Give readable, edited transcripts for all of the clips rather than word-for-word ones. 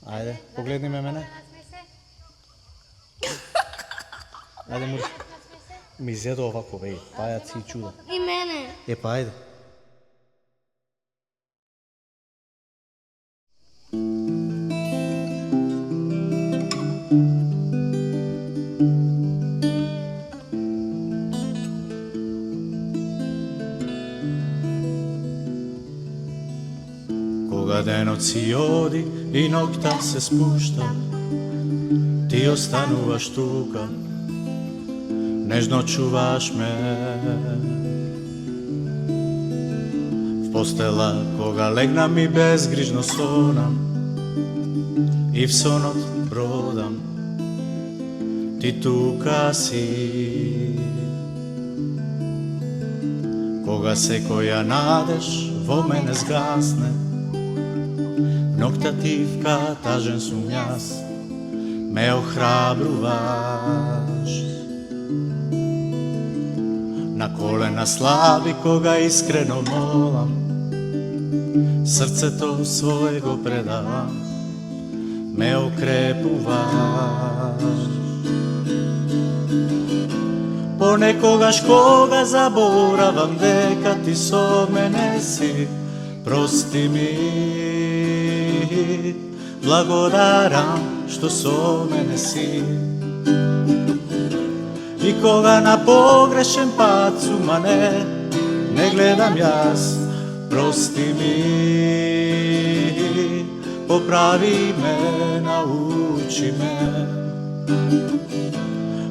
Ајде, погледни ме мене. Ајде, Мурш. Ми зедо овако, беј, пајаци и чуда. И мене. Па ајде. Кога денот си оди и ноќта се спушта, ти остануваш тука, нежно чуваш ме. В постела кога легнам и безгрижно сонам, и в сонот бродам, ти тука си. Кога секоја надеж во мене згасне, ноќта ти вкатажен сум јас, ме охрабруваш. На колена слаби кога искрено молам, срцето свое го предавам, ме окрепуваш. Понекогаш кога заборавам дека ти со мене си, прости ми, благодарам што со мене си. И кога на погрешен пат сум, а не гледам јас, прости ми, поправи ме, научи ме.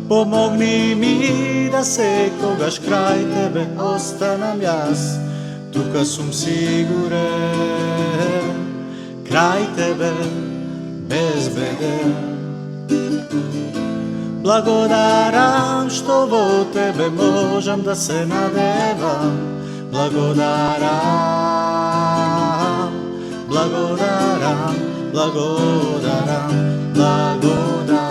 Помогни ми да секогаш крај тебе останам јас, тука сум сигурен, крај тебе безбеден. Благодарам што во тебе можам да се надевам, благодарам, благодарам, благодарам, благодарам.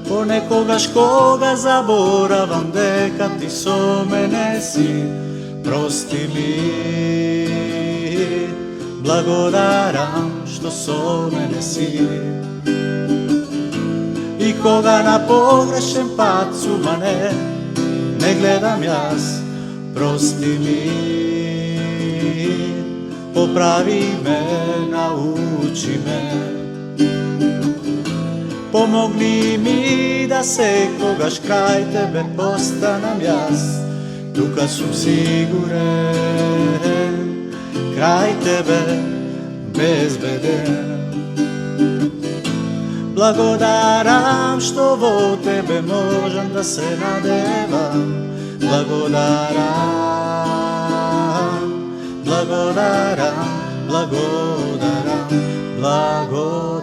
Понекогаш кога заборавам дека ти со мене си, прости ми, благодарам што со мене си. И кога на погрешен пат сум, а не гледам јас, прости ми, поправи ме, научи ме. Помогни ми да секогаш крај тебе останам јас, тука сум сигурен, крај тебе безбеден. Благодарам што во тебе можам да се надевам, благодарам, благодарам, благодарам, благодарам.